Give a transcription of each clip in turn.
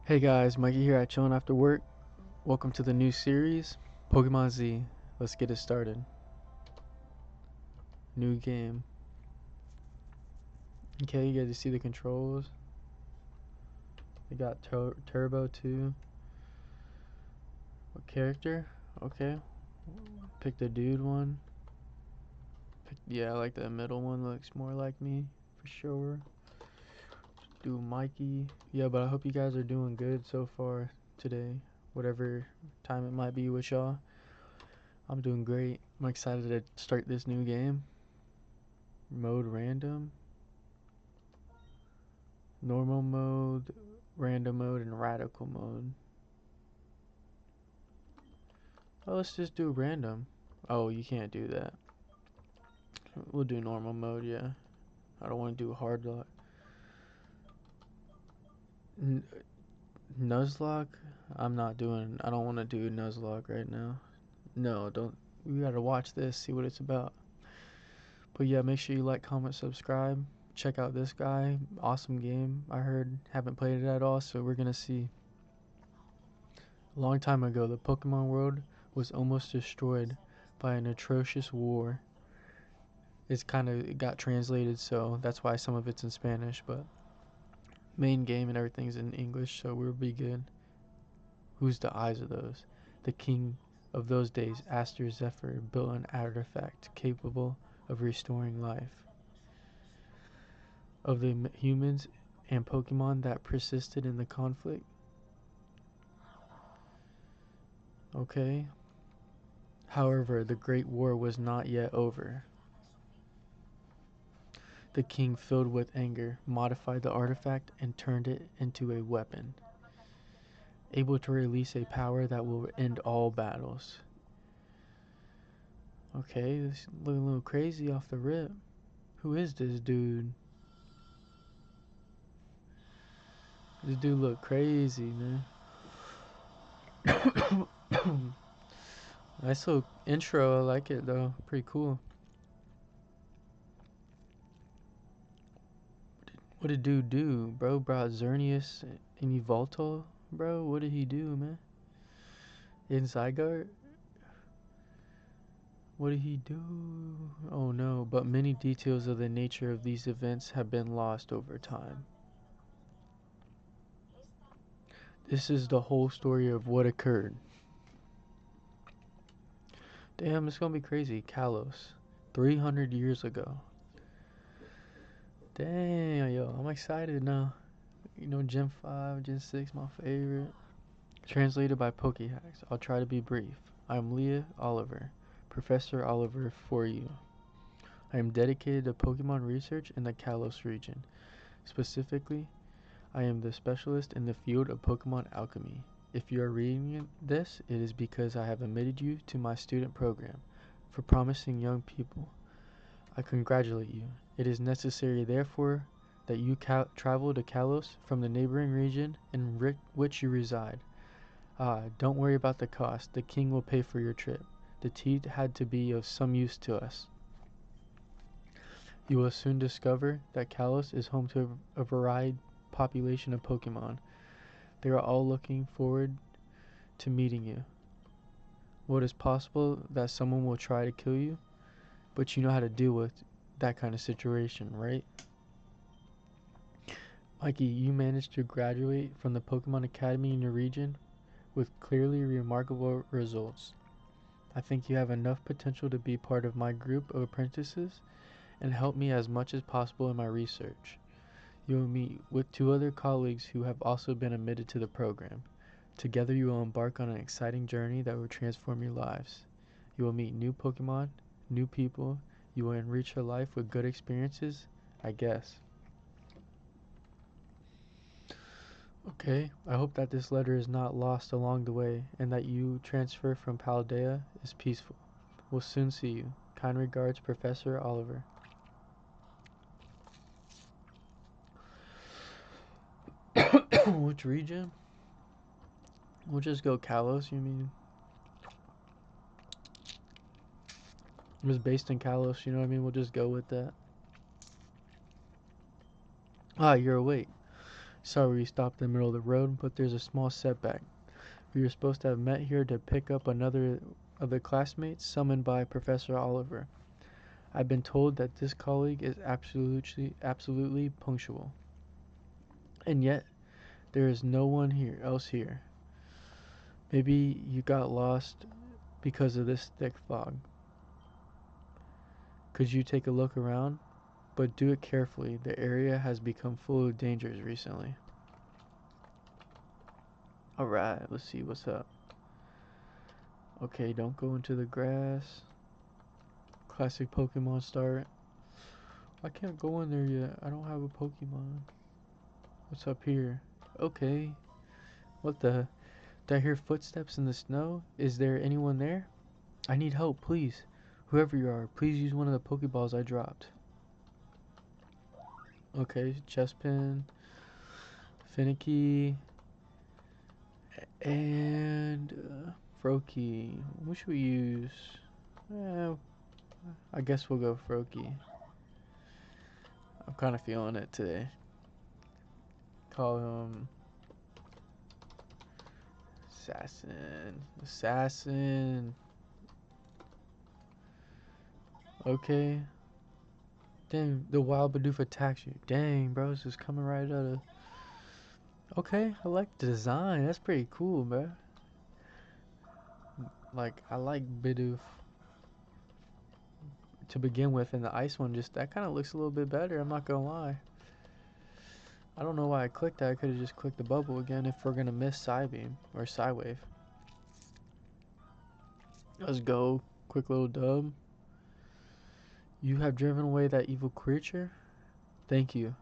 Hey guys, Mikey here at Chillin' After Work. Welcome to the new series, Pokemon Z. Let's get it started. New game. Okay, you get to see the controls. They got Turbo too. What character? Okay. Pick the dude one. Yeah, I like the middle one. Looks more like me, for sure. Do Mikey. Yeah, but I hope you guys are doing good so far today. Whatever time it might be with y'all. I'm doing great. I'm excited to start this new game. Mode random, normal mode, random mode, and radical mode. Oh, let's just do random. Oh, you can't do that. We'll do normal mode, yeah. I don't want to do hard lock. Nuzlocke? I don't want to do Nuzlocke right now. No, don't. We gotta watch this, see what it's about. But yeah, make sure you like, comment, subscribe. Check out this guy. Awesome game. I heard, haven't played it at all, so we're gonna see. A long time ago, the Pokemon world was almost destroyed by an atrocious war. It got translated, so that's why some of it's in Spanish, but main game and everything's in English, so we'll be good. Who's the eyes of those? The king of those days, Aster Zephyr, built an artifact capable of restoring life. Of the humans and Pokemon that persisted in the conflict. Okay. However, the Great War was not yet over. The king, filled with anger, modified the artifact and turned it into a weapon, able to release a power that will end all battles. Okay, this is looking a little crazy off the rip. Who is this dude? This dude look crazy, man. Nice little intro, I like it though. Pretty cool. What did dude do? Bro brought Xerneas and Yveltal? Bro, what did he do, man? In Zygarde? What did he do? Oh no, but many details of the nature of these events have been lost over time. This is the whole story of what occurred. Damn, it's gonna be crazy. Kalos, 300 years ago. Damn, yo, I'm excited now. You know, Gen 5, Gen 6, my favorite. Translated by Pokehacks. I'll try to be brief. I'm Leah Oliver, Professor Oliver for you. I am dedicated to Pokemon research in the Kalos region. Specifically, I am the specialist in the field of Pokemon alchemy. If you are reading this, it is because I have admitted you to my student program for promising young people. I congratulate you. It is necessary, therefore, that you travel to Kalos from the neighboring region in which you reside. Don't worry about the cost. The king will pay for your trip. The tea had to be of some use to us. You will soon discover that Kalos is home to a varied population of Pokemon. They are all looking forward to meeting you. What is possible that someone will try to kill you, but you know how to deal with that kind of situation, right? Mikey, you managed to graduate from the Pokemon Academy in your region with clearly remarkable results. I think you have enough potential to be part of my group of apprentices and help me as much as possible in my research. You will meet with 2 other colleagues who have also been admitted to the program. Together you will embark on an exciting journey that will transform your lives. You will meet new Pokemon, new people. You will enrich your life with good experiences, I guess. Okay, I hope that this letter is not lost along the way and that you transfer from Paldea is peaceful. We'll soon see you. Kind regards, Professor Oliver. Which region? We'll just go Kalos, you mean? It was based in Kalos, you know what I mean? We'll just go with that. Ah, you're awake. Sorry we stopped in the middle of the road, but there's a small setback. We were supposed to have met here to pick up another of the classmates summoned by Professor Oliver. I've been told that this colleague is absolutely punctual. And yet, there is no one else here. Maybe you got lost because of this thick fog. Could you take a look around? But do it carefully. The area has become full of dangers recently. Alright, let's see what's up. Okay, don't go into the grass. Classic Pokemon start. I can't go in there yet. I don't have a Pokemon. What's up here? Okay. What the? Did I hear footsteps in the snow? Is there anyone there? I need help, please. Whoever you are, please use one of the Pokeballs I dropped. Okay, Chespin, Finicky, and Froakie. What should we use? I guess we'll go Froakie. I'm kind of feeling it today. Call him Assassin. Okay. Dang, the wild Bidoof attacks you. Dang, bro, this is coming right out of... Okay, I like the design. That's pretty cool, bro. Like, I like Bidoof to begin with, and the ice one, just, that kind of looks a little bit better, I'm not gonna lie. I don't know why I clicked that. I could have just clicked the bubble again if we're gonna miss Psybeam or Psywave. Let's go. Quick little dub. You have driven away that evil creature? Thank you.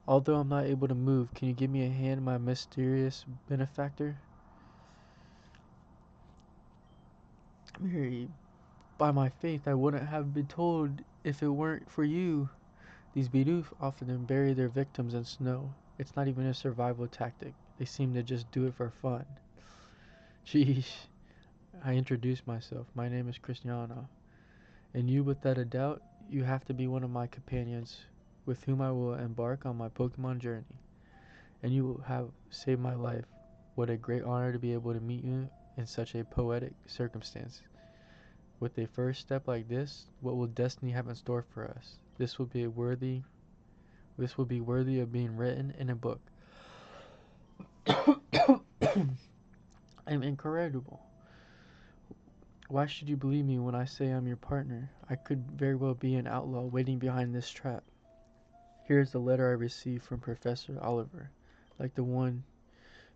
Although I'm not able to move, can you give me a hand, my mysterious benefactor? Mary, by my faith, I wouldn't have been told if it weren't for you. These Bidoof often bury their victims in snow. It's not even a survival tactic. They seem to just do it for fun. Sheesh. I introduced myself. My name is Cristiano. And you, without a doubt, you have to be one of my companions with whom I will embark on my Pokemon journey. And you have saved my life. What a great honor to be able to meet you in such a poetic circumstance. With a first step like this, what will destiny have in store for us? This will be worthy of being written in a book. I'm incredible. Why should you believe me when I say I'm your partner? I could very well be an outlaw waiting behind this trap. Here is the letter I received from Professor Oliver, like the one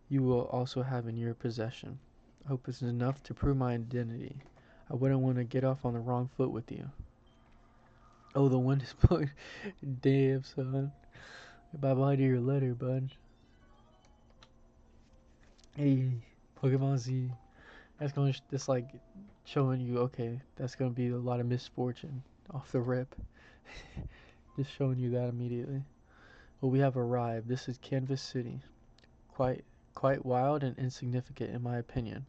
you will also have in your possession. I hope this is enough to prove my identity. I wouldn't want to get off on the wrong foot with you. Oh, the wind is blowing. Damn, son. Bye-bye to your letter, bud. Hey, Pokemon Z. That's going to like showing you, okay, that's going to be a lot of misfortune off the rip. Just showing you that immediately. Well, we have arrived. This is Canvas City. Quite wild and insignificant in my opinion.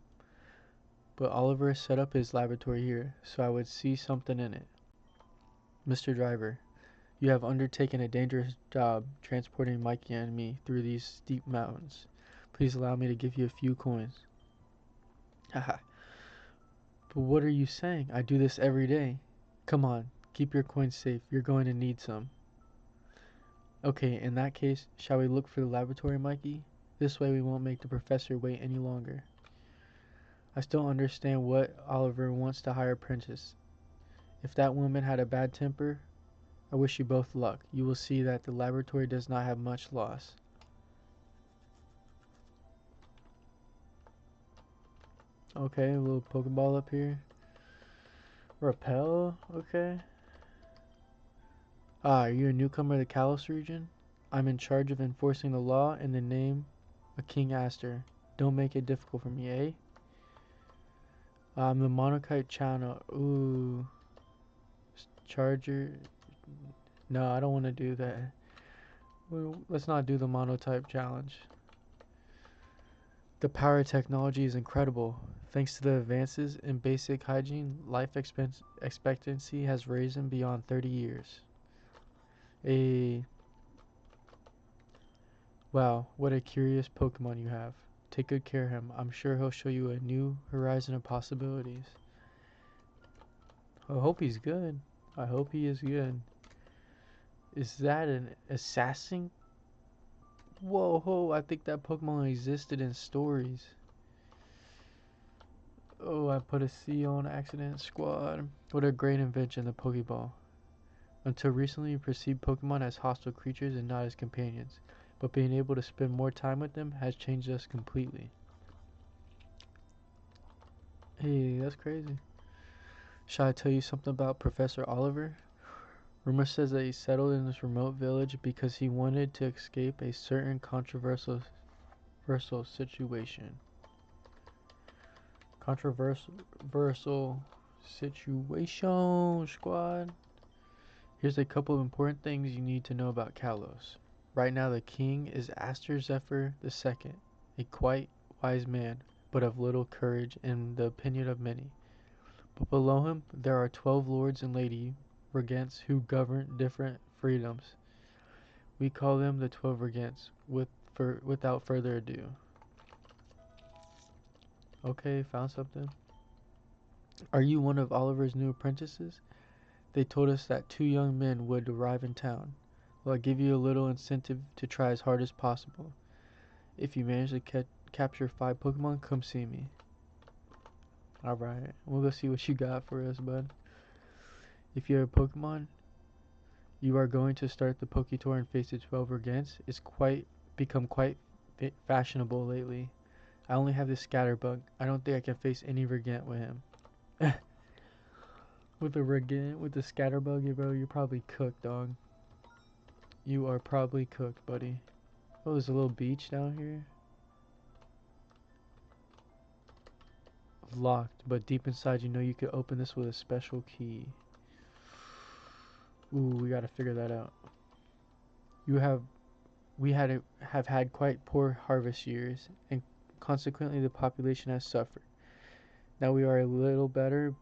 But Oliver set up his laboratory here, so I would see something in it. Mr. Driver, you have undertaken a dangerous job transporting Mikey and me through these steep mountains. Please allow me to give you a few coins. Haha. But what are you saying? I do this every day. Come on, keep your coins safe. You're going to need some. Okay, in that case, shall we look for the laboratory, Mikey? This way we won't make the professor wait any longer. I still understand what Oliver wants to hire Princess. If that woman had a bad temper, I wish you both luck. You will see that the laboratory does not have much loss. Okay, a little Pokeball up here. Repel, okay. Ah, are you a newcomer to the Kalos region? I'm in charge of enforcing the law in the name of King Aster. Don't make it difficult for me, eh? I'm the Monokite channel. Ooh. Charger. No, I don't want to do that. Well, let's not do the monotype challenge. The power of technology is incredible. Thanks to the advances in basic hygiene, life expectancy has risen beyond 30 years. Wow, what a curious Pokemon you have. Take good care of him. I'm sure he'll show you a new horizon of possibilities. I hope he's good. I hope he is good. Is that an assassin? Whoa, ho, I think that Pokemon existed in stories. Oh, I put a C on accident. Squad. What a great invention, the Pokeball. Until recently, we perceived Pokemon as hostile creatures and not as companions. But being able to spend more time with them has changed us completely. Hey, that's crazy. Shall I tell you something about Professor Oliver? Rumor says that he settled in this remote village because he wanted to escape a certain controversial situation. Controversial situation, squad. Here's a couple of important things you need to know about Kalos. Right now, the king is Aster Zephyr II, a quite wise man, but of little courage in the opinion of many. But below him, there are 12 lords and lady regents who govern different freedoms. We call them the 12 regents, without further ado. Okay, found something. Are you one of Oliver's new apprentices? They told us that 2 young men would arrive in town. Well, I give you a little incentive to try as hard as possible. If you manage to capture 5 Pokemon, come see me. Alright, we'll go see what you got for us, bud. If you have a Pokemon, you are going to start the Poketour and face the 12 against. It's become quite fashionable lately. I only have this Scatterbug. I don't think I can face any Regent with him. With the Regent, with the Scatterbug, bro, you're probably cooked, dog. You are probably cooked, buddy. Oh, there's a little beach down here. Locked, but deep inside you know you could open this with a special key. Ooh, we gotta figure that out. We have had quite poor harvest years, and consequently the population has suffered. Now we are a little better.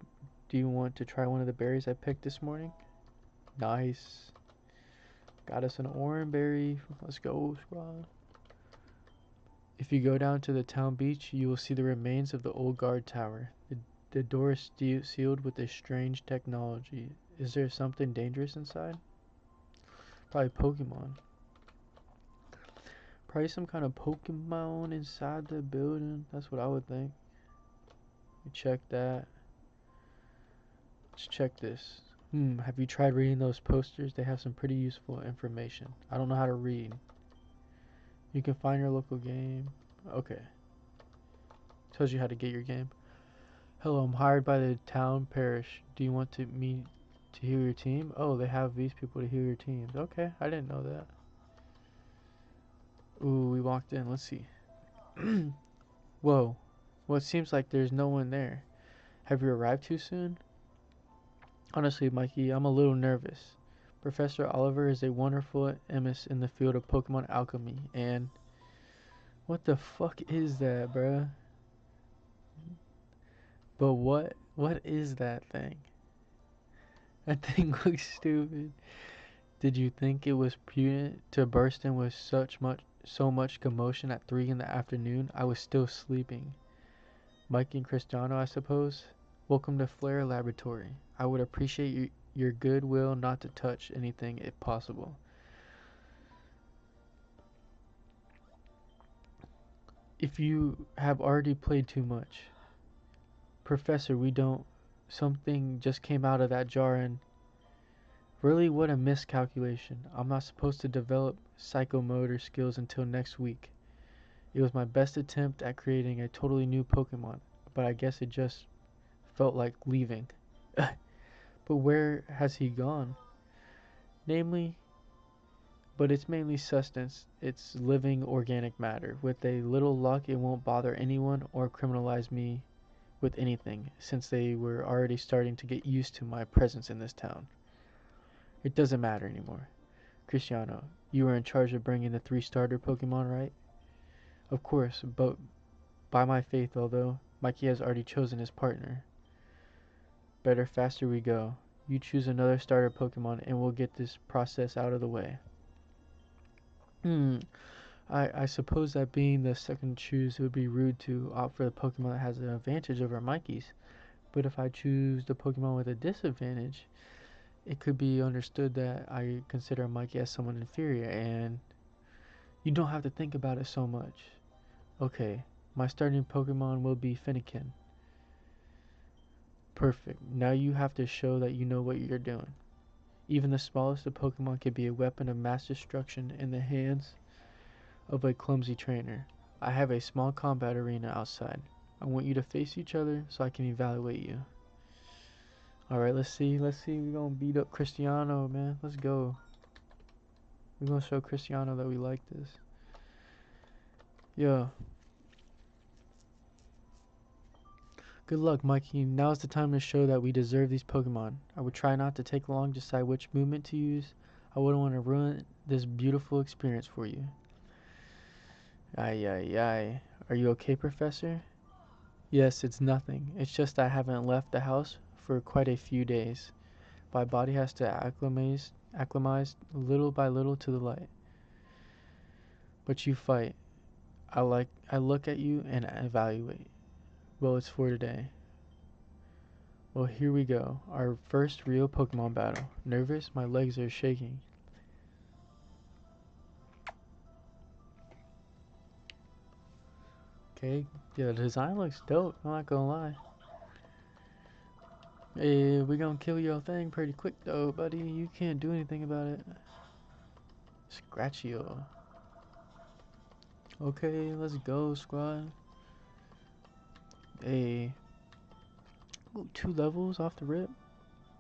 Do you want to try one of the berries I picked this morning? Nice. Got us an orange berry. Let's go, squad. If you go down to the town beach, you will see the remains of the old guard tower. The door is sealed with a strange technology. Is there something dangerous inside? Probably Pokemon. Probably some kind of Pokemon inside the building. That's what I would think. We check that. Let's check this. Have you tried reading those posters? They have some pretty useful information. I don't know how to read. You can find your local game. Okay. Tells you how to get your game. Hello, I'm hired by the town parish. Do you want me to heal your team? Oh, they have these people to heal your teams. Okay, I didn't know that. Ooh, we walked in. Let's see. Whoa. Well, it seems like there's no one there. Have you arrived too soon? Honestly, Mikey, I'm a little nervous. Professor Oliver is a wonderful emis in the field of Pokemon alchemy, and what the fuck is that, bruh? But what is that thing? That thing looks stupid. Did you think it was prudent to burst in with so much commotion at 3 in the afternoon? I was still sleeping. Mikey and Cristiano, I suppose? Welcome to Flare Laboratory. I would appreciate your goodwill not to touch anything if possible. If you have already played too much. Professor, we don't. Something just came out of that jar and. Really, what a miscalculation. I'm not supposed to develop psychomotor skills until next week. It was my best attempt at creating a totally new Pokemon, but I guess it just felt like leaving. But where has he gone? Namely, but it's mainly sustenance. It's living organic matter. With a little luck, it won't bother anyone or criminalize me with anything, since they were already starting to get used to my presence in this town. It doesn't matter anymore. Cristiano, you were in charge of bringing the 3 starter Pokemon, right? Of course, but by my faith, although Mikey has already chosen his partner. Better faster we go. You choose another starter Pokemon and we'll get this process out of the way. I suppose that being the second choose, it would be rude to opt for the Pokemon that has an advantage over Mikey's. But if I choose the Pokemon with a disadvantage, it could be understood that I consider Mikey as someone inferior, and you don't have to think about it so much. Okay, my starting Pokemon will be Fennekin. Perfect. Now you have to show that you know what you're doing. Even the smallest of Pokemon can be a weapon of mass destruction in the hands of a clumsy trainer. I have a small combat arena outside. I want you to face each other so I can evaluate you. Alright, let's see. We're gonna beat up Cristiano, man. Let's go. We're gonna show Cristiano that we like this. Yeah. Good luck, Mikey. Now's the time to show that we deserve these Pokemon. I would try not to take long to decide which movement to use. I wouldn't want to ruin this beautiful experience for you. Ay, ay, ay. Are you okay, Professor? Yes, it's nothing. It's just I haven't left the house for quite a few days. My body has to acclimatize little by little to the light. But you fight. I look at you and evaluate. Well, it's for today. Well, here we go. Our first real Pokemon battle. Nervous? My legs are shaking. Okay. Yeah, the design looks dope. I'm not gonna lie. Hey, we gonna kill your thing pretty quick though, buddy. You can't do anything about it. Scratchio. Okay, let's go, squad. Hey. Ooh, 2 levels off the rip.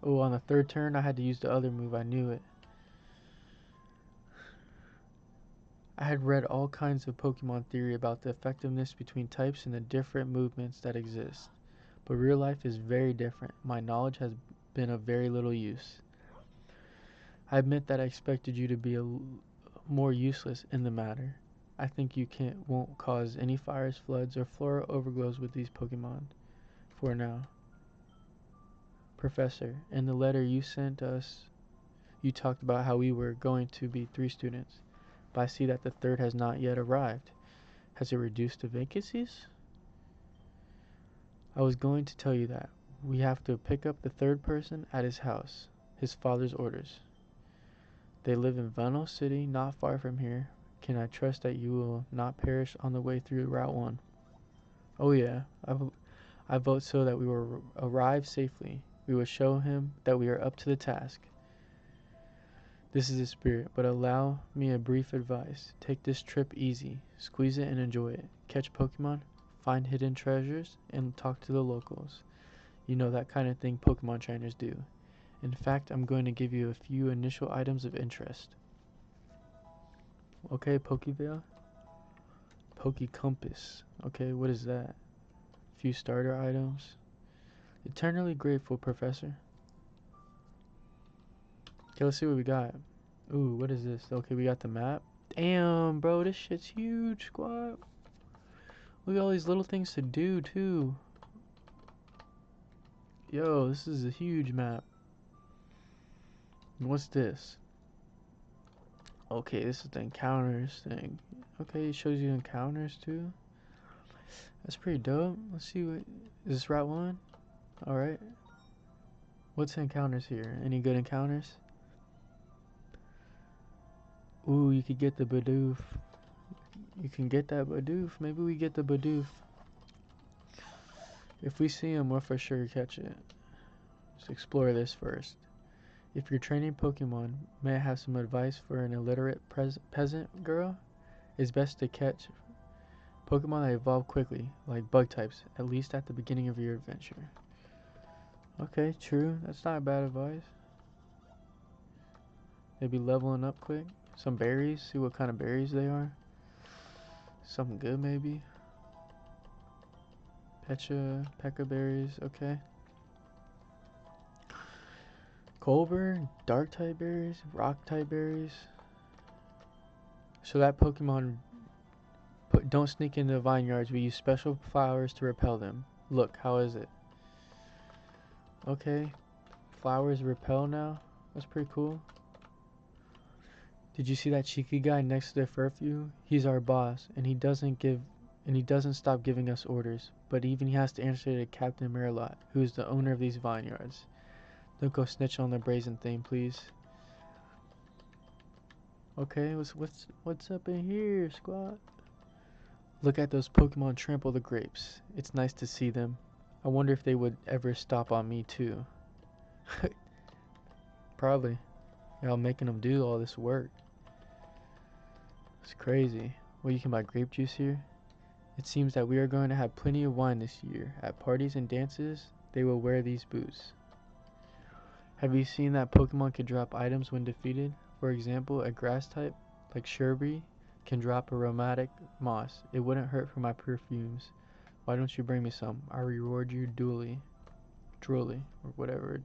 Oh, on the third turn, I had to use the other move. I knew it. I had read all kinds of Pokemon theory about the effectiveness between types and the different movements that exist. But real life is very different. My knowledge has been of very little use. I admit that I expected you to be more useless in the matter. I think you won't cause any fires, floods, or flora overglows with these Pokemon. For now. Professor, in the letter you sent us, you talked about how we were going to be 3 students. But I see that the third has not yet arrived. Has it reduced to vacancies? I was going to tell you that. We have to pick up the third person at his house. His father's orders. They live in Vano City, not far from here. Can I trust that you will not perish on the way through Route 1? Oh yeah, I vote so that we will arrive safely. We will show him that we are up to the task. This is the spirit, but allow me a brief advice. Take this trip easy. Squeeze it and enjoy it. Catch Pokemon, find hidden treasures, and talk to the locals. You know that kind of thing Pokemon trainers do. In fact, I'm going to give you a few initial items of interest. Okay, Pokeville. Poke Compass. Okay, what is that? Few starter items. Eternally grateful, Professor. Okay, let's see what we got. Ooh, what is this? Okay, we got the map. Damn, bro, this shit's huge, squad. Look at all these little things to do, too. Yo, this is a huge map. What's this? Okay, this is the encounters thing. Okay, it shows you encounters, too. That's pretty dope. Let's see what... Is this Route 1? Alright. What's encounters here? Any good encounters? Ooh, you could get the Bidoof. You can get that Bidoof. Maybe we get the Bidoof. If we see him, we'll for sure catch it. Let's explore this first. If you're training Pokemon, may I have some advice for an illiterate peasant girl? It's best to catch Pokemon that evolve quickly, like bug types, at least at the beginning of your adventure. Okay, true. That's not bad advice. Maybe leveling up quick. Some berries, see what kind of berries they are. Something good, maybe. Pekka berries, okay. Colbur, dark type berries, rock type berries. So that Pokemon don't sneak into the vineyards. We use special flowers to repel them. Look, how is it? Okay, flowers repel now. That's pretty cool. Did you see that cheeky guy next to the furfu? He's our boss, and he doesn't stop giving us orders. But even he has to answer to Captain Merlot, who is the owner of these vineyards. Don't go snitch on the brazen thing, please. Okay, what's up in here, squad? Look at those Pokemon trample the grapes. It's nice to see them. I wonder if they would ever stop on me too. Probably. Y'all making them do all this work. It's crazy. Well, you can buy grape juice here. It seems that we are going to have plenty of wine this year. At parties and dances, they will wear these boots. Have you seen that Pokemon can drop items when defeated? For example, a grass type, like Sherby, can drop aromatic moss. It wouldn't hurt for my perfumes. Why don't you bring me some? I reward you duly, or whatever.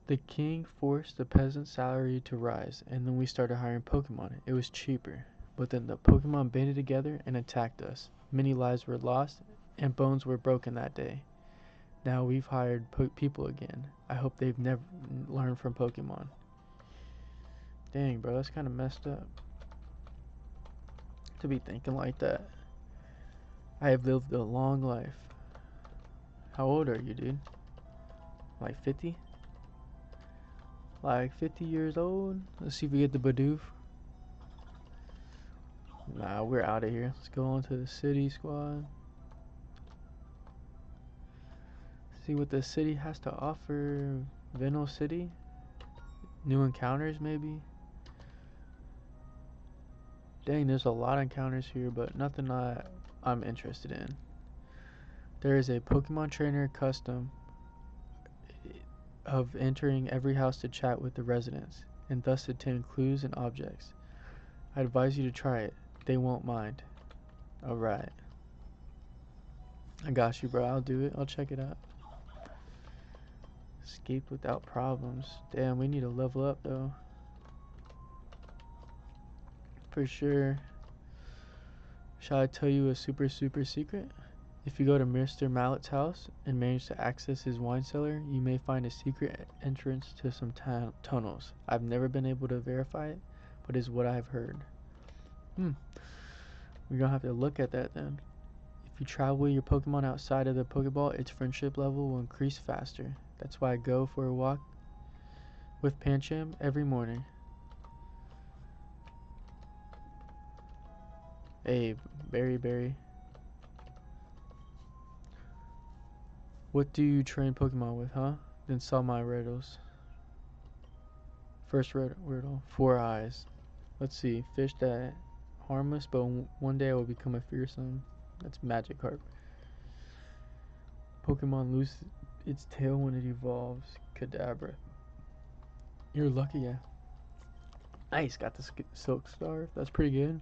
The king forced the peasant's salary to rise, and then we started hiring Pokemon. It was cheaper. But then the Pokemon banded together and attacked us. Many lives were lost, and bones were broken that day. Now we've hired people again. I hope they've never learned from Pokemon. Dang, bro, that's kind of messed up to be thinking like that. I have lived a long life. How old are you, dude? Like 50? Like 50 years old? Let's see if we get the Bidoof. Nah, we're out of here. Let's go on to the city, squad. See what the city has to offer. Veno City? New encounters, maybe? Dang, there's a lot of encounters here, but nothing I'm interested in. There is a Pokemon trainer custom of entering every house to chat with the residents, and thus obtain clues and objects. I advise you to try it. They won't mind. Alright. I got you, bro. I'll do it. I'll check it out. Escaped without problems. Damn, we need to level up, though. For sure. Shall I tell you a super secret? If you go to Mr. Mallet's house and manage to access his wine cellar, you may find a secret entrance to some tunnels. I've never been able to verify it, but it's what I've heard. We're gonna have to look at that then. If you travel with your Pokemon outside of the Pokeball, its friendship level will increase faster. That's why I go for a walk with Pancham every morning. Hey, Berry. What do you train Pokemon with, huh? Then solve my riddles. First riddle. 4 eyes. Let's see. Fish that harmless, but one day I will become a fearsome. That's Magikarp. Pokemon loses its tail when it evolves. Kadabra. You're lucky, yeah. Nice, got the Silk Scarf. That's pretty good.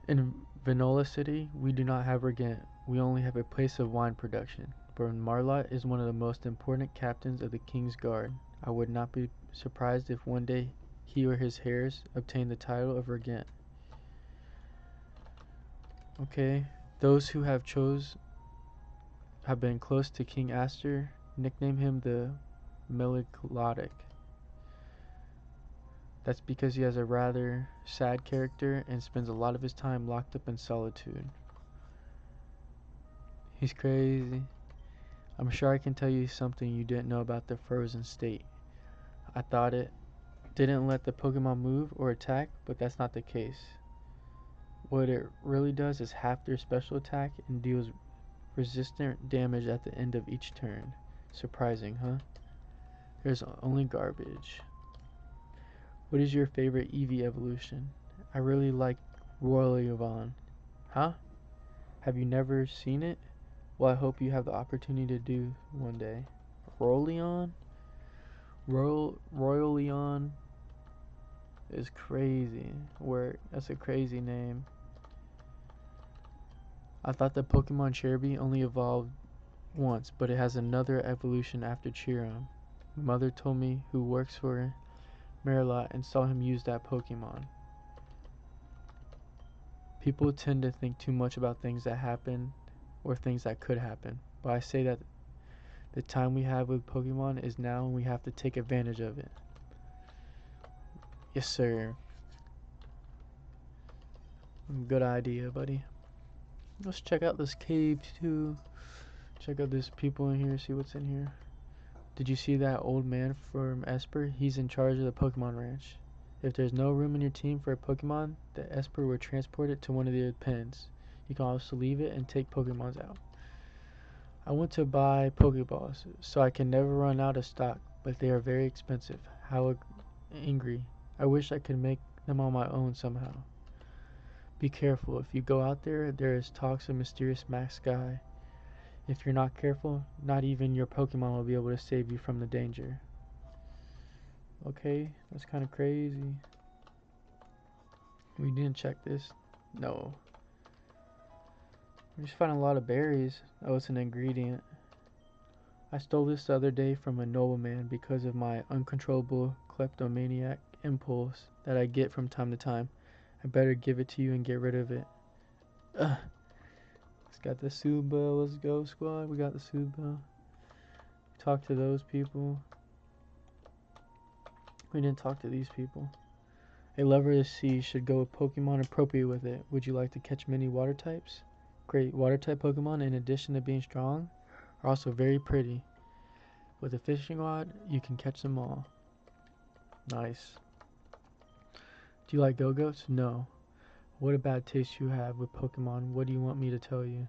In Venola City, we do not have Regent. We only have a place of wine production. But Marlot is one of the most important captains of the King's Guard. I would not be surprised if one day he or his heirs obtain the title of Regent. Okay, those who have been close to King Aster nickname him the Melancholic. That's because he has a rather sad character and spends a lot of his time locked up in solitude. He's crazy. I'm sure I can tell you something you didn't know about the frozen state. I thought it didn't let the Pokemon move or attack, but that's not the case. What it really does is half their special attack and deals resistant damage at the end of each turn. Surprising, huh? There's only garbage. What is your favorite Eevee evolution? I really like Royalivon. Huh? Have you never seen it? Well, I hope you have the opportunity to do one day. Royaleon? Royaleon is crazy. That's a crazy name. I thought the Pokemon Cherubi only evolved once, but it has another evolution after Chiron. My mother told me who works for Merlot and saw him use that Pokemon. People tend to think too much about things that happen or things that could happen, but I say that The time we have with Pokemon is now and we have to take advantage of it. Yes, sir. Good idea, buddy. Let's check out this cave too. Check out this people in here, see what's in here. Did you see that old man from Esper? He's in charge of the Pokemon Ranch. If there's no room in your team for a Pokemon, the Esper will transport it to one of the pens. You can also leave it and take Pokemons out. I want to buy Pokeballs, so I can never run out of stock, but they are very expensive. How angry. I wish I could make them on my own somehow. Be careful. If you go out there, there is talks of mysterious masked guy. If you're not careful, not even your Pokemon will be able to save you from the danger. Okay, that's kind of crazy. We didn't check this. No. We just found a lot of berries. Oh, it's an ingredient. I stole this the other day from a nobleman because of my uncontrollable kleptomaniac impulse that I get from time to time. I better give it to you and get rid of it. Ugh. Let's got the Suba. Let's go, squad. We got the Suba. Talk to those people. We didn't talk to these people. A lover of the sea should go with Pokemon appropriate with it. Would you like to catch many water types? Great. Water type Pokemon, in addition to being strong, are also very pretty. With a fishing rod, you can catch them all. Nice. Do you like Go-Goats? No. What a bad taste you have with Pokemon. What do you want me to tell you?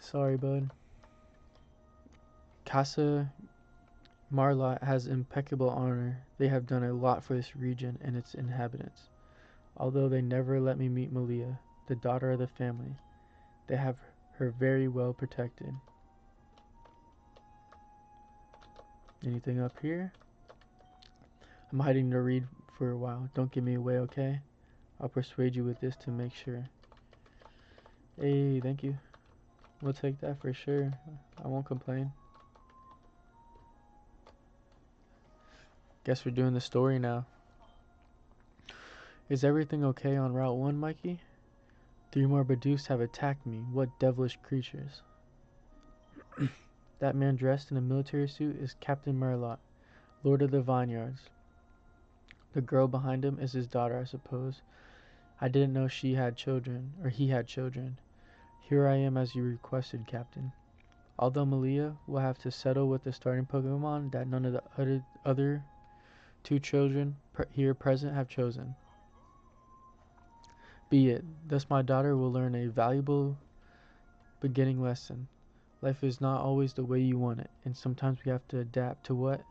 Sorry, bud. Casa Marlot has impeccable honor. They have done a lot for this region and its inhabitants. Although they never let me meet Malia, the daughter of the family, they have her very well protected. Anything up here? I'm hiding to read for a while. Don't give me away, okay? I'll persuade you with this to make sure. Hey, thank you. We'll take that for sure. I won't complain. Guess we're doing the story now. Is everything okay on Route 1, Mikey? 3 more Bidoosts have attacked me. What devilish creatures. That man dressed in a military suit is Captain Merlot, Lord of the Vineyards. The girl behind him is his daughter, I suppose. I didn't know she had children, or he had children. Here I am as you requested, Captain. Although Malia will have to settle with the starting Pokemon that none of the other 2 children here present have chosen. Be it. Thus my daughter will learn a valuable beginning lesson. Life is not always the way you want it, and sometimes we have to adapt to what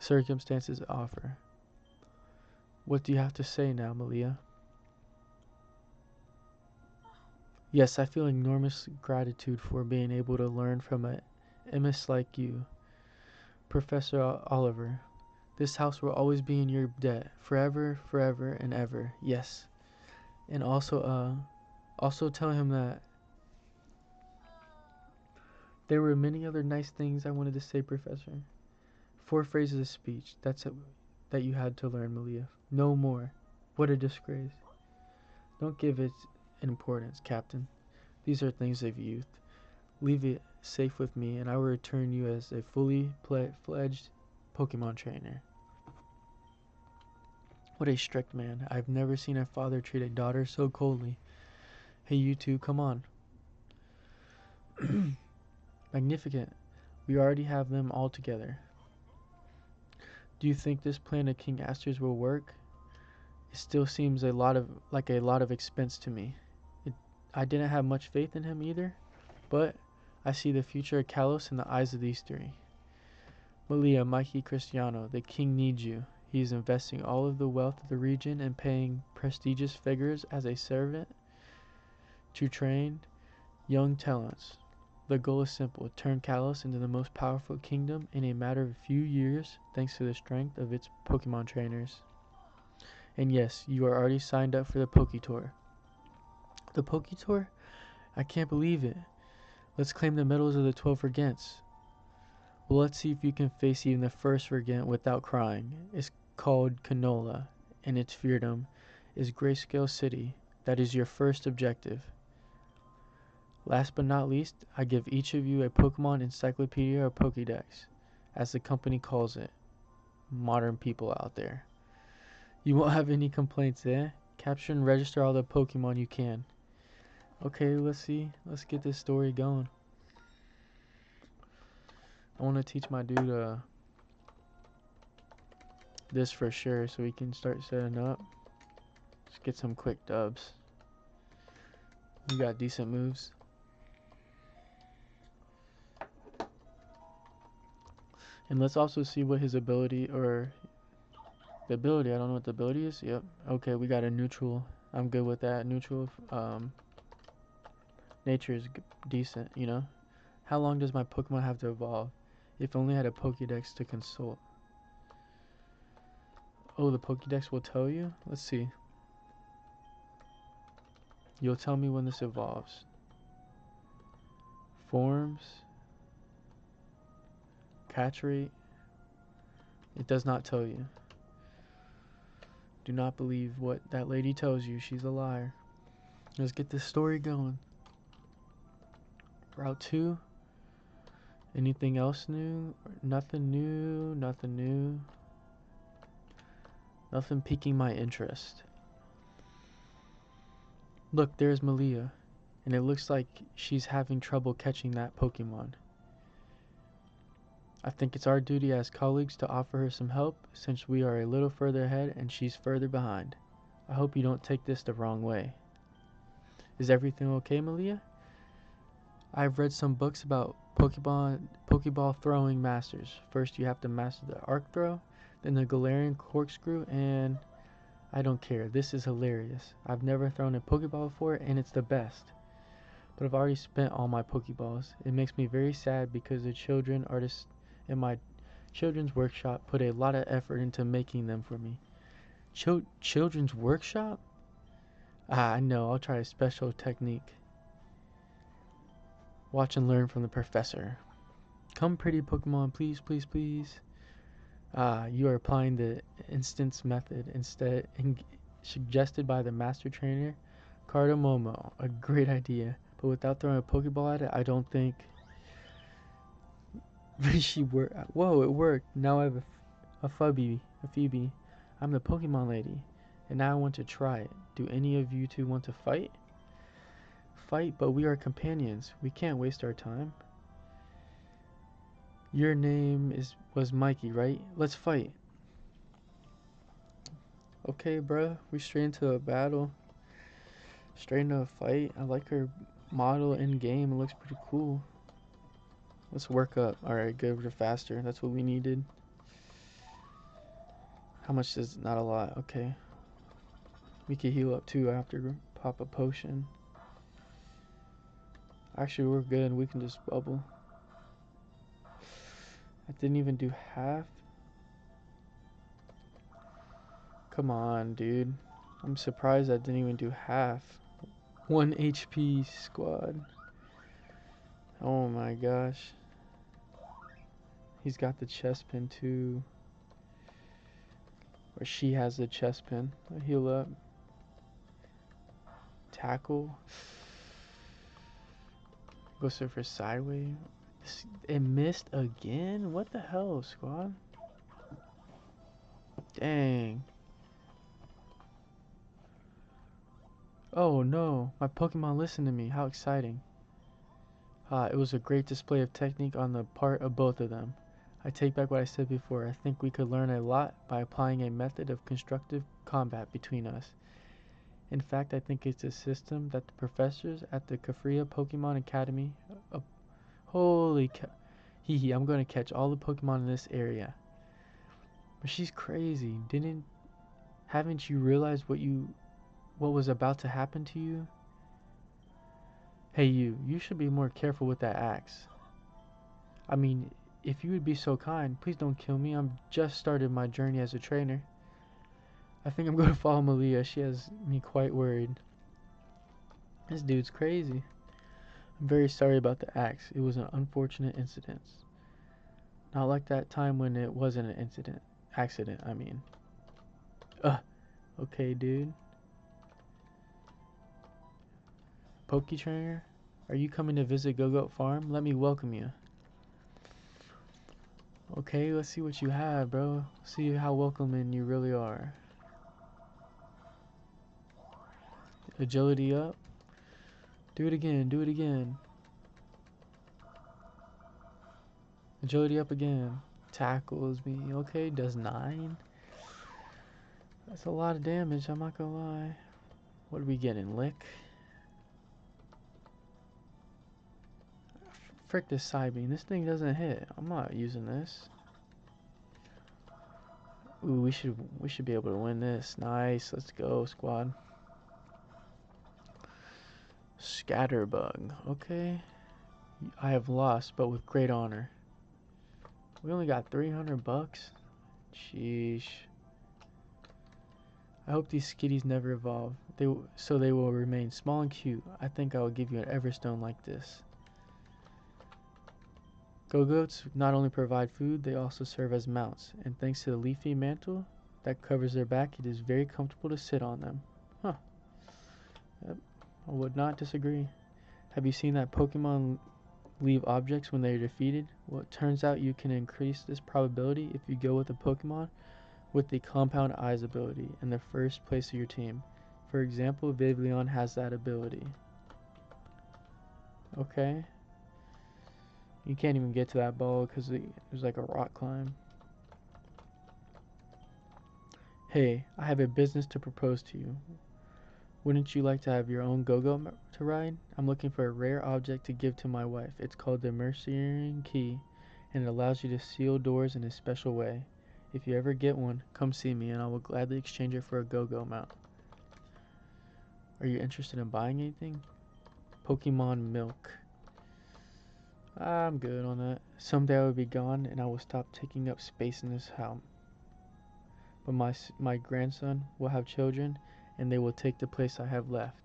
circumstances offer. What do you have to say now, Malia? Yes, I feel enormous gratitude for being able to learn from an emis like you, Professor Oliver. This house will always be in your debt, forever, forever, and ever. Yes. And also tell him that there were many other nice things I wanted to say, Professor. 4 phrases of speech. That's it, that you had to learn, Malia. No more. What a disgrace. Don't give it importance, Captain. These are things of youth. Leave it safe with me, and I will return you as a fully fledged Pokemon trainer. What a strict man. I've never seen a father treat a daughter so coldly. Hey, you two, come on. Magnificent. We already have them all together. Do you think this plan of King Aster's will work? It still seems like a lot of expense to me. I didn't have much faith in him either, but I see the future of Kalos in the eyes of these 3. Malia, Mikey, Cristiano, the king needs you. He is investing all of the wealth of the region and paying prestigious figures as a servant to train young talents. The goal is simple: turn Kalos into the most powerful kingdom in a matter of a few years thanks to the strength of its Pokemon trainers. And yes, you are already signed up for the Poke Tour. The Poke Tour? I can't believe it. Let's claim the medals of the 12 Regents. Well, let's see if you can face even the first Regent without crying. It's called Canola, and its fiefdom is Grayscale City. That is your first objective. Last but not least, I give each of you a Pokemon Encyclopedia or Pokédex, as the company calls it. Modern people out there. You won't have any complaints, eh? Capture and register all the Pokemon you can. Okay, let's see. Let's get this story going. I want to teach my dude this for sure so we can start setting up. Let's get some quick dubs. We got decent moves. And let's also see what his ability, or the ability, I don't know what the ability is. Yep. Okay, we got a neutral. I'm good with that. Neutral. Nature is decent, you know. How long does my Pokemon have to evolve? If only I had a Pokédex to consult. Oh, the Pokédex will tell you? Let's see. You'll tell me when this evolves. Forms. Catch rate. It does not tell you. Do not believe what that lady tells you. She's a liar. Let's get this story going. Route 2. Anything else new? Nothing new. Nothing new. Nothing piquing my interest. Look, there's Malia. And it looks like she's having trouble catching that Pokemon. I think it's our duty as colleagues to offer her some help, since we are a little further ahead and she's further behind. I hope you don't take this the wrong way. Is everything okay, Malia? I've read some books about Pokeball throwing masters. First you have to master the arc throw, then the Galarian corkscrew, and I don't care. This is hilarious. I've never thrown a Pokeball before, and it's the best. But I've already spent all my Pokeballs. It makes me very sad because the children artists in my children's workshop put a lot of effort into making them for me. Children's workshop? I know. I'll try a special technique. Watch and learn from the professor. Come, pretty Pokemon, please, please, please. You are applying the instance method instead suggested by the master trainer, Cardamomo. A great idea, but without throwing a Pokeball at it, I don't think Whoa, it worked. Now I have a Phoebe. I'm the Pokemon lady, and now I want to try it. Do any of you two want to fight? Fight, but we are companions. We can't waste our time. Your name was Mikey, right? Let's fight. Okay, bruh. We straight into a battle. Straight into a fight. I like her model in game. It looks pretty cool. Let's work up. Alright, good. We're faster. That's what we needed. How much is not a lot? Okay. We can heal up too after pop a potion. Actually, we're good. We can just bubble. I didn't even do half. Come on, dude. I'm surprised I didn't even do half. 1 HP squad. Oh my gosh. He's got the chest pin too. Or she has the chest pin. I'll heal up. Tackle. Go for sideways. It missed again? What the hell, squad? Dang. Oh no, my Pokemon listened to me. How exciting. It was a great display of technique on the part of both of them. I take back what I said before. I think we could learn a lot by applying a method of constructive combat between us. In fact, I think it's a system that the professors at the Kafria Pokemon Academy... holy cow. Hee, I'm going to catch all the Pokemon in this area. But she's crazy. Haven't you realized what was about to happen to you? Hey you should be more careful with that axe. I mean, if you would be so kind, please don't kill me. I'm just started my journey as a trainer. I think I'm going to follow Malia. She has me quite worried. This dude's crazy. I'm very sorry about the axe. It was an unfortunate incident. Not like that time when it wasn't an incident. Accident, I mean. Okay, dude. Poke trainer? Are you coming to visit Go-Goat Farm? Let me welcome you. Okay, let's see what you have, bro. See how welcoming you really are. Agility up. Do it again, do it again. Agility up again. Tackles me. Okay, does 9. That's a lot of damage, I'm not gonna lie. What are we getting? Lick? Frick this side beam. This thing doesn't hit. I'm not using this. Ooh, we should be able to win this. Nice. Let's go, squad. Scatterbug. Okay. I have lost, but with great honor. We only got 300 bucks. Sheesh. I hope these skitties never evolve. So they will remain small and cute. I think I will give you an Everstone like this. Go-goats not only provide food, they also serve as mounts. And thanks to the leafy mantle that covers their back, it is very comfortable to sit on them. Huh. Yep. I would not disagree. Have you seen that Pokemon leave objects when they are defeated? Well, it turns out you can increase this probability if you go with a Pokemon with the Compound Eyes ability in the first place of your team. For example, Vivillon has that ability. Okay. You can't even get to that ball because there's like a rock climb. Hey, I have a business to propose to you. Wouldn't you like to have your own go-go to ride? I'm looking for a rare object to give to my wife. It's called the Mercian Key, and it allows you to seal doors in a special way. If you ever get one, come see me and I will gladly exchange it for a go-go mount. Are you interested in buying anything? Pokemon milk. I'm good on that. Someday I will be gone and I will stop taking up space in this house. But my grandson will have children and they will take the place I have left.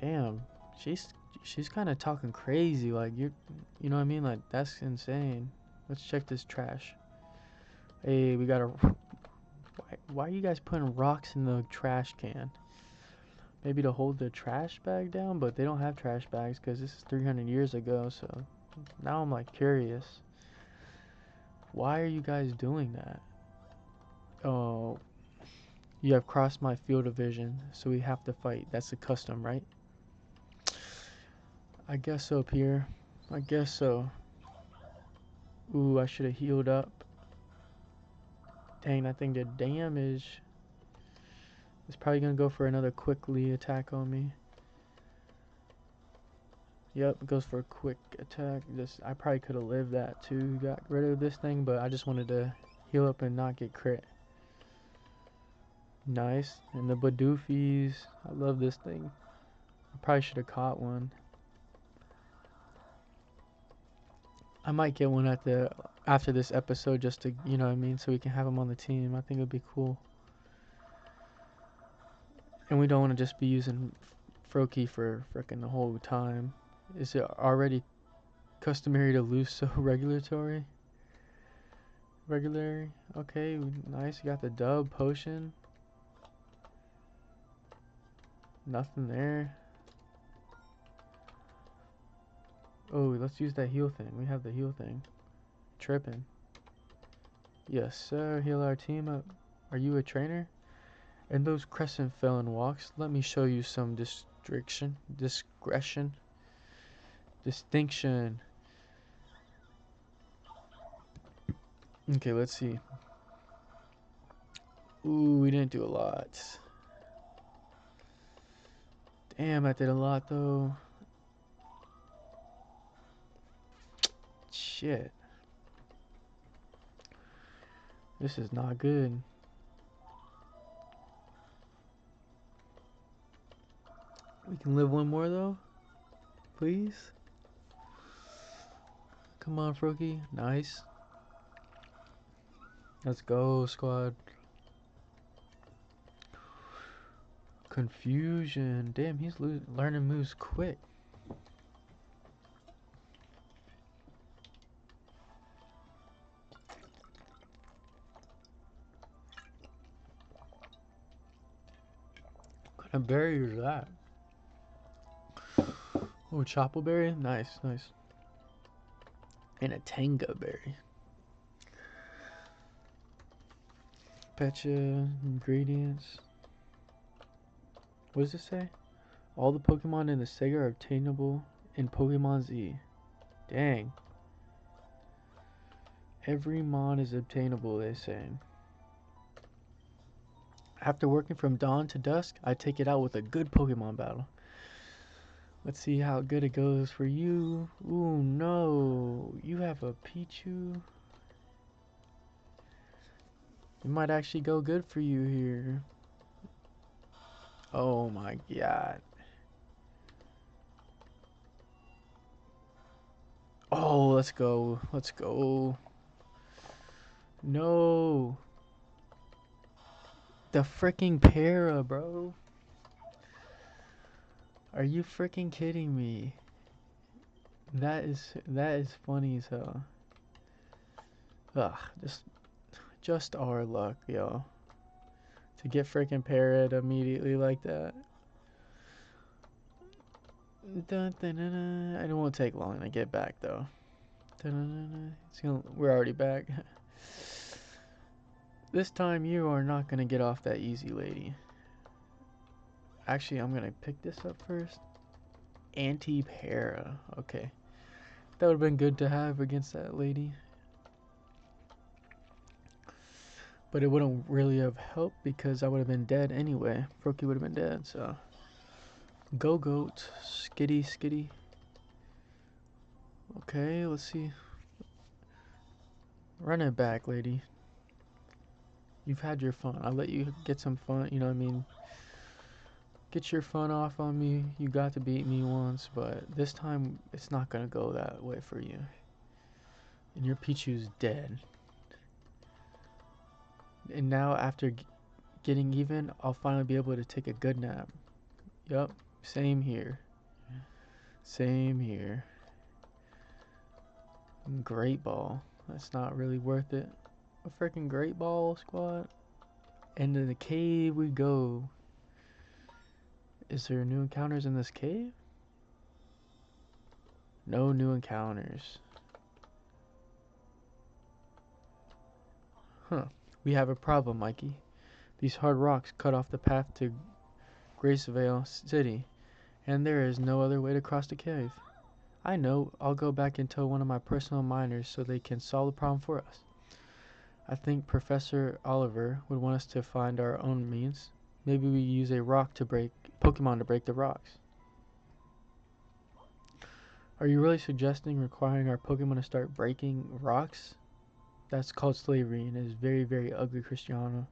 Damn, she's kind of talking crazy. Like you know what I mean? Like that's insane. Let's check this trash. Hey, we got a. Why are you guys putting rocks in the trash can? Maybe to hold the trash bag down, but they don't have trash bags because this is 300 years ago. So now I'm like curious. Why are you guys doing that? Oh, you have crossed my field of vision, so we have to fight. That's a custom, right? I guess so, Pierre. I guess so. Ooh, I should have healed up. Dang, that thing did damage. It's probably gonna go for another quickly attack on me. Yep, it goes for a quick attack. I probably could have lived that too. Got rid of this thing, but I just wanted to heal up and not get crit. Nice. And the Badoofies. I love this thing. I probably should have caught one. I might get one after this episode just to, you know what I mean, so we can have them on the team. I think it would be cool. And we don't want to just be using Froakie for frickin' the whole time. Is it already customary to lose so regulatory? Regular? Okay, nice. You got the dub potion. Nothing there. Oh, let's use that heal thing. We have the heal thing. Tripping. Yes, sir. Heal our team up. Are you a trainer? In those crescent felon walks, let me show you some discretion. Distinction. Okay, let's see. Ooh, we didn't do a lot. Damn, I did a lot though. Shit. This is not good. We can live one more though. Please. Come on, Froakie. Nice. Let's go, squad. Confusion. Damn, he's learning moves quick. What kind of barrier is that? Oh, Chople Berry? Nice, nice. And a Tanga Berry. Petcha, ingredients. What does it say? All the Pokemon in the Sega are obtainable in Pokemon Z. Dang. Every mon is obtainable, they say. After working from dawn to dusk, I take it out with a good Pokemon battle. Let's see how good it goes for you. Ooh, no. You have a Pichu. It might actually go good for you here. Oh my god. Oh, let's go. Let's go. No. The freaking para, bro. Are you freaking kidding me? That is funny as hell. Ugh, just our luck, yo. To get freaking parrot immediately like that. Dun, dun, dun, dun. It won't take long to get back though. We're already back. This time you are not gonna get off that easy, lady. Actually, I'm gonna pick this up first. Anti-para. Okay. That would have been good to have against that lady. But it wouldn't really have helped because I would have been dead anyway. Froakie would have been dead, so. Go goat. Skitty skitty. Okay, let's see. Run it back, lady. You've had your fun. I'll let you get some fun, you know what I mean? Get your fun off on me. You got to beat me once, but this time it's not gonna go that way for you. And your Pichu's dead. And now after getting even, I'll finally be able to take a good nap. Yup, same here. Same here. Great ball. That's not really worth it. A freaking great ball, squad. And in the cave we go. Is there new encounters in this cave? No new encounters. Huh. We have a problem, Mikey. These hard rocks cut off the path to Gracevale City, and there is no other way to cross the cave. I know. I'll go back and tell one of my personal miners so they can solve the problem for us. I think Professor Oliver would want us to find our own means. Maybe we use a rock to break Pokemon to break the rocks. Are you really suggesting requiring our Pokemon to start breaking rocks? That's called slavery and is very, very ugly, Cristiano.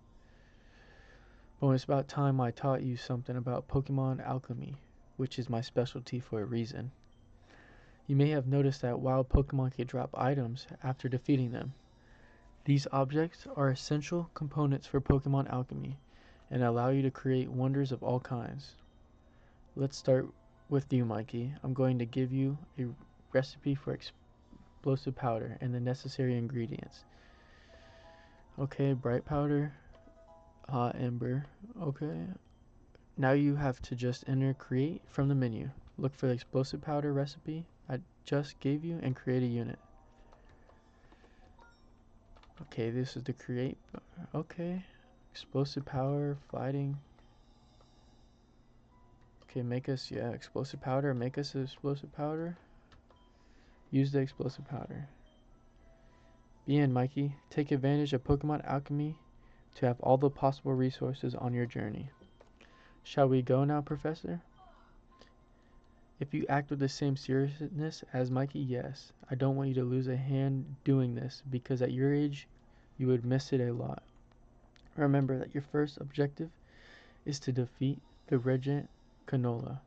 But it's about time I taught you something about Pokemon alchemy, which is my specialty for a reason. You may have noticed that wild Pokemon can drop items after defeating them. These objects are essential components for Pokemon alchemy and allow you to create wonders of all kinds. Let's start with you, Mikey. I'm going to give you a recipe for explosive powder and the necessary ingredients. Okay, bright powder, hot ember. Okay. Now you have to just enter create from the menu. Look for the explosive powder recipe I just gave you and create a unit. Okay, this is the create. Okay. Explosive power, fighting. Okay, make us, yeah, explosive powder. Make us an explosive powder. Use the explosive powder. Be in, Mikey. Take advantage of Pokemon alchemy to have all the possible resources on your journey. Shall we go now, Professor? If you act with the same seriousness as Mikey, yes. I don't want you to lose a hand doing this, because at your age, you would miss it a lot. Remember that your first objective is to defeat the Regent Canola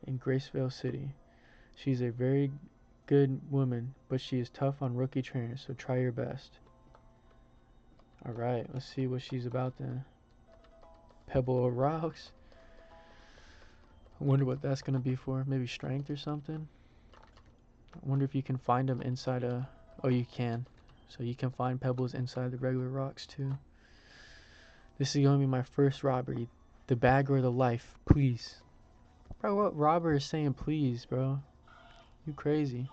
in Gracevale City. She's a very good woman, but she is tough on rookie trainers, so try your best. Alright, let's see what she's about then. Pebble of Rocks. I wonder what that's going to be for. Maybe strength or something. I wonder if you can find them inside a... Oh, you can. So you can find pebbles inside the regular rocks too. This is going to be my first robbery. The bag or the life, please. Bro, what robber is saying please, bro? You crazy.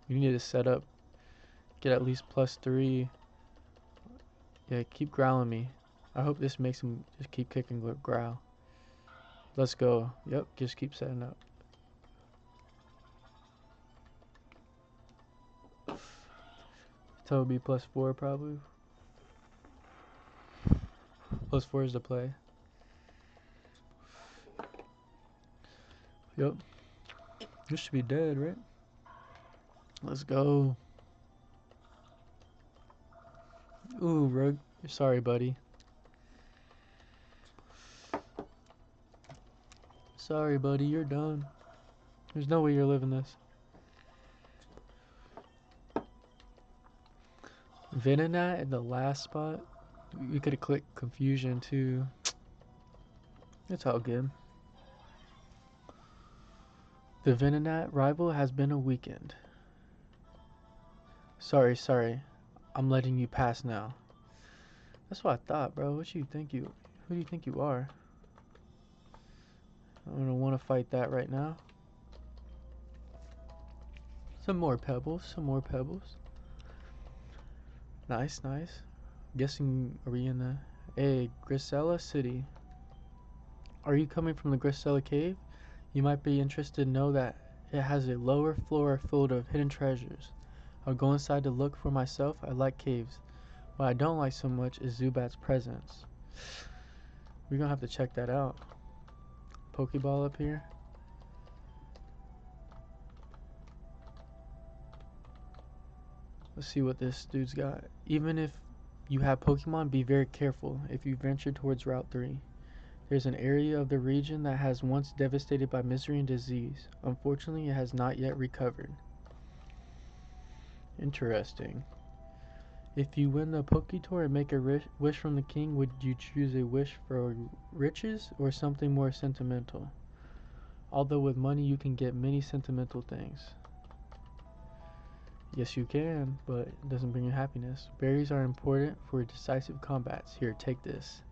We need to set up, get at least +3. Yeah, keep growling me. I hope this makes him just keep kicking growl. Let's go. Yep, just keep setting up. Toby +4 probably. +4 is the play. Yep. This should be dead, right? Let's go. Ooh, Rug. Sorry, buddy. Sorry, buddy. You're done. There's no way you're living this. Venonat in the last spot. We could have clicked Confusion too. It's all good. The Venonat rival has been weakened. Sorry. I'm letting you pass now. That's what I thought, bro. Who do you think you are? I don't want to fight that right now. Some more pebbles. Nice. Guessing, are we in the... Hey, Grisalla City. Are you coming from the Grisalla Cave? You might be interested to know that it has a lower floor filled of hidden treasures. I'll go inside to look for myself. I like caves. What I don't like so much is Zubat's presence. We're gonna have to check that out. Pokeball up here. Let's see what this dude's got. Even if you have Pokemon, be very careful if you venture towards Route 3. There's an area of the region that has once devastated by misery and disease. Unfortunately, it has not yet recovered. Interesting. If you win the Poketour and make a wish from the king, would you choose a wish for riches or something more sentimental? Although with money you can get many sentimental things. Yes, you can, but it doesn't bring you happiness. Berries are important for decisive combats. Here, take this.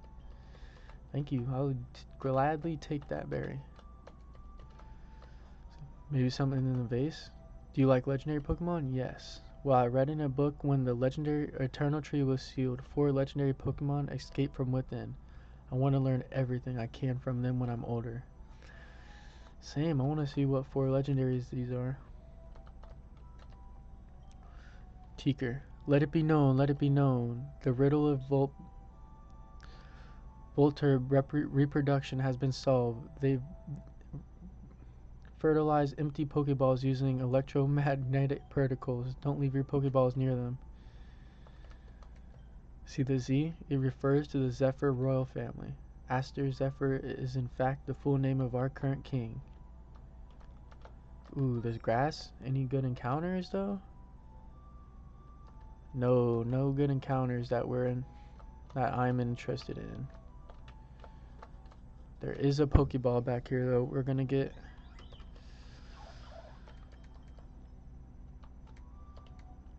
Thank you. I would gladly take that berry. Maybe something in the vase? Do you like legendary Pokemon? Yes. Well, I read in a book when the legendary Eternal Tree was sealed, 4 legendary Pokemon escaped from within. I want to learn everything I can from them when I'm older. Same, I want to see what 4 legendaries these are. Teaker. Let it be known. The riddle of Volter reproduction has been solved. They've fertilized empty Pokeballs using electromagnetic particles. Don't leave your Pokeballs near them. See the Z? It refers to the Zephyr royal family. Aster Zephyr is in fact the full name of our current king. Ooh, there's grass. Any good encounters though? No good encounters that I'm interested in. There is a Pokeball back here though. We're gonna get.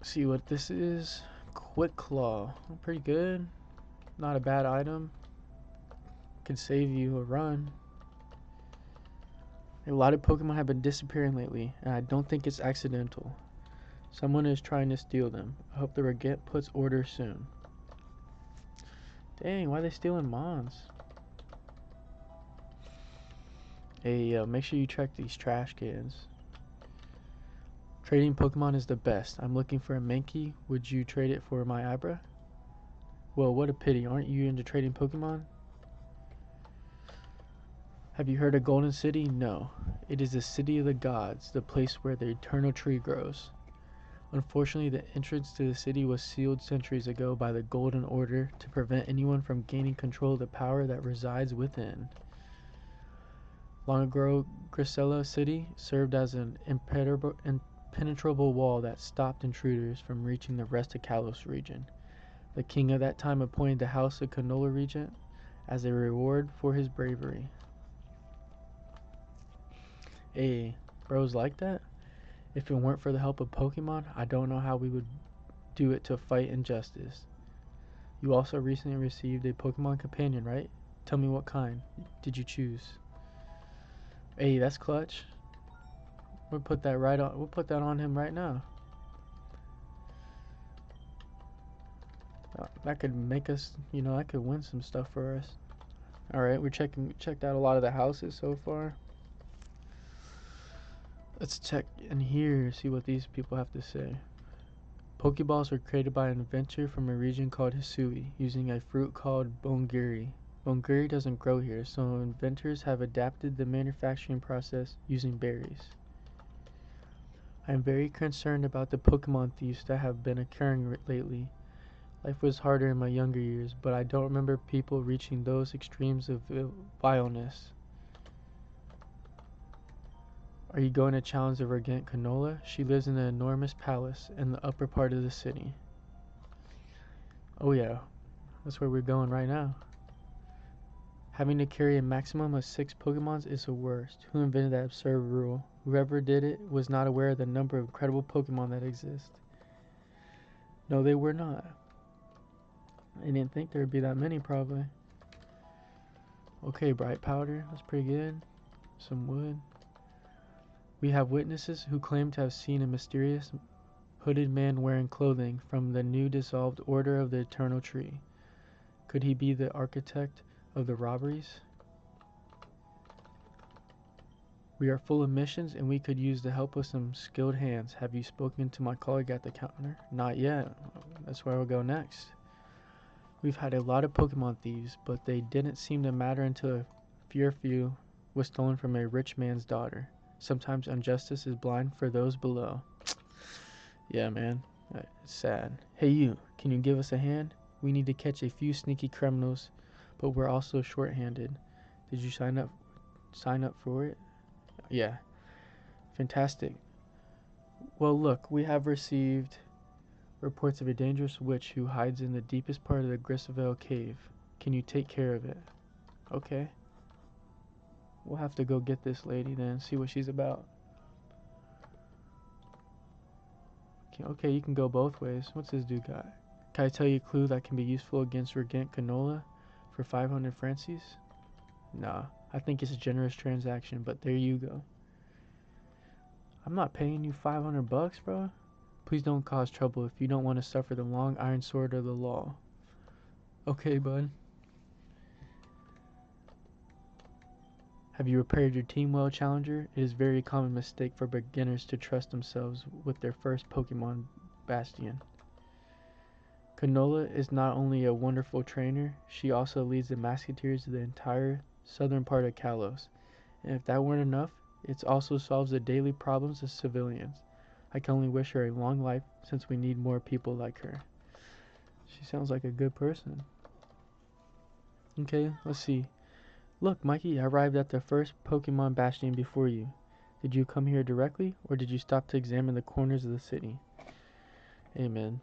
See what this is. Quick Claw. Pretty good. Not a bad item. Could save you a run. A lot of Pokemon have been disappearing lately, and I don't think it's accidental. Someone is trying to steal them. I hope the Regent puts order soon. Dang, why are they stealing Mons? Hey, make sure you check these trash cans. Trading Pokemon is the best. I'm looking for a Mankey. Would you trade it for my Abra? Well, what a pity. Aren't you into trading Pokemon? Have you heard of Golden City? No. It is the city of the gods, the place where the eternal tree grows. Unfortunately, the entrance to the city was sealed centuries ago by the Golden Order to prevent anyone from gaining control of the power that resides within. Long ago, Grisella City served as an impenetrable wall that stopped intruders from reaching the rest of Kalos region. The king of that time appointed the House of Canola Regent as a reward for his bravery. Hey, bros like that? If it weren't for the help of Pokemon, I don't know how we would do it to fight injustice. You also recently received a Pokemon companion, right? Tell me what kind did you choose? Hey, that's clutch. We'll put that right on. We'll put that on him right now. That could make us, that could win some stuff for us. All right, we checked out a lot of the houses so far. Let's check in here, see what these people have to say. Pokeballs were created by an inventor from a region called Hisui, using a fruit called bongiri. Bongiri doesn't grow here, so inventors have adapted the manufacturing process using berries. I am very concerned about the Pokemon thieves that have been occurring lately. Life was harder in my younger years, but I don't remember people reaching those extremes of vileness. Are you going to challenge the Regent Canola? She lives in an enormous palace in the upper part of the city. Oh yeah, that's where we're going right now. Having to carry a maximum of 6 Pokemons is the worst. Who invented that absurd rule? Whoever did it was not aware of the number of incredible Pokemon that exist. No, they were not. I didn't think there would be that many, probably. Okay, bright powder. That's pretty good. Some wood. We have witnesses who claim to have seen a mysterious hooded man wearing clothing from the new dissolved Order of the Eternal Tree. Could he be the architect of the robberies? We are full of missions and we could use the help of some skilled hands. Have you spoken to my colleague at the counter? Not yet. That's where we'll go next. We've had a lot of Pokemon thieves, but they didn't seem to matter until a few was stolen from a rich man's daughter. Sometimes injustice is blind for those below. Yeah, man. It's sad. Hey you, can you give us a hand? We need to catch a few sneaky criminals, but we're also short-handed. Did you sign up for it? Yeah. Fantastic. Well, look, we have received reports of a dangerous witch who hides in the deepest part of the Grisalla cave. Can you take care of it? Okay. We'll have to go get this lady then, see what she's about. Okay, you can go both ways. What's this dude got? Can I tell you a clue that can be useful against Regent Canola for 500 Francies? Nah, I think it's a generous transaction, but there you go. I'm not paying you 500 bucks, bro. Please don't cause trouble if you don't want to suffer the long iron sword of the law. Okay, bud. Have you repaired your team well, Challenger? It is a very common mistake for beginners to trust themselves with their first Pokemon Bastion. Canola is not only a wonderful trainer, she also leads the Musketeers to the entire southern part of Kalos. And if that weren't enough, it also solves the daily problems of civilians. I can only wish her a long life since we need more people like her. She sounds like a good person. Okay, let's see. Look, Mikey, I arrived at the first Pokemon Bastion before you. Did you come here directly, or did you stop to examine the corners of the city? Amen.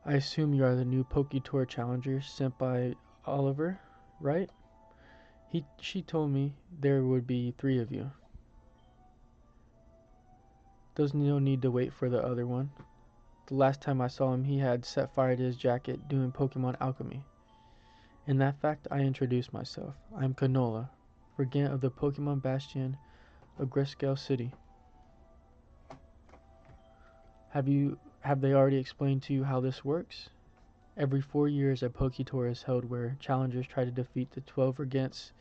I assume you are the new Poketour Challenger sent by Oliver, right? She told me there would be 3 of you. There's no need to wait for the other one. The last time I saw him, he had set fire to his jacket doing Pokemon alchemy. In that fact, I introduced myself. I am Canola, Regent of the Pokemon Bastion of Grisalla City. Have they already explained to you how this works? Every 4 years, a Poketour is held where challengers try to defeat the 12 regents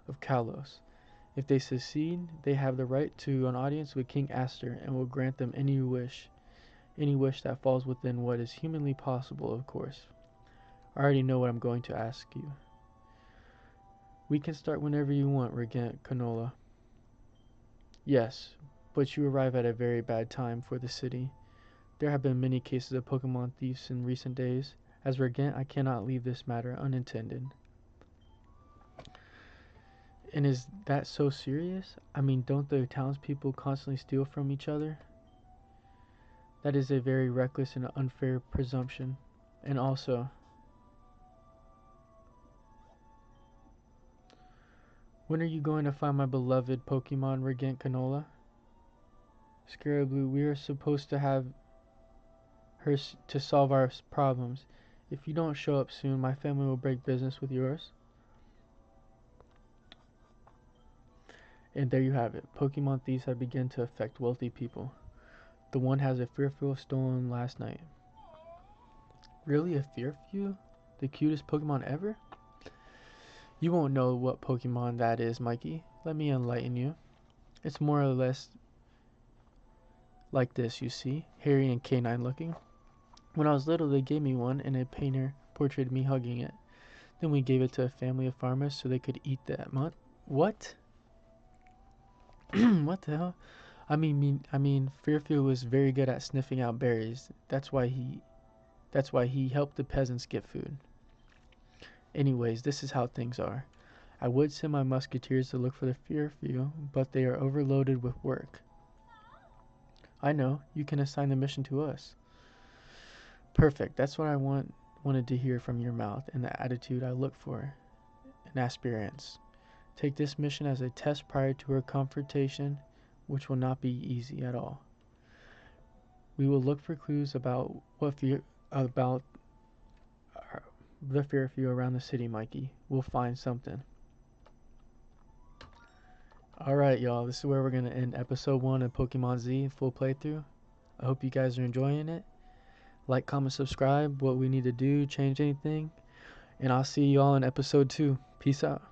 of Kalos. If they succeed, they have the right to an audience with King Aster and will grant them any wish that falls within what is humanly possible, of course. I already know what I'm going to ask you. We can start whenever you want, Regent Canola. Yes, but you arrive at a very bad time for the city. There have been many cases of Pokemon thieves in recent days. As Regent, I cannot leave this matter unattended. And is that so serious? I mean, don't the townspeople constantly steal from each other? That is a very reckless and unfair presumption. And also, when are you going to find my beloved Pokemon, Regent Canola? Scarabblue, we are supposed to have her to solve our problems. If you don't show up soon, my family will break business with yours. And there you have it. Pokemon thieves have begun to affect wealthy people. The one has a Fearful stolen last night. Really, a Fearful? The cutest Pokemon ever? You won't know what Pokemon that is, Mikey. Let me enlighten you. It's more or less like this, you see. Hairy and canine looking. When I was little, they gave me one, and a painter portrayed me hugging it. Then we gave it to a family of farmers so they could eat that month. What? What the hell? I mean, Fearful was very good at sniffing out berries. That's why he helped the peasants get food. Anyways, this is how things are. I would send my musketeers to look for the Fearful, but they are overloaded with work. I know. You can assign the mission to us. Perfect. That's what I wanted to hear from your mouth, and the attitude I look for in aspirants. Take this mission as a test prior to our confrontation, which will not be easy at all. We will look for clues about the Fearful around the city, Mikey. We'll find something. Alright, y'all. This is where we're going to end episode 1 of Pokemon Z full playthrough. I hope you guys are enjoying it. Like, comment, subscribe. What we need to do, change anything. And I'll see y'all in episode 2. Peace out.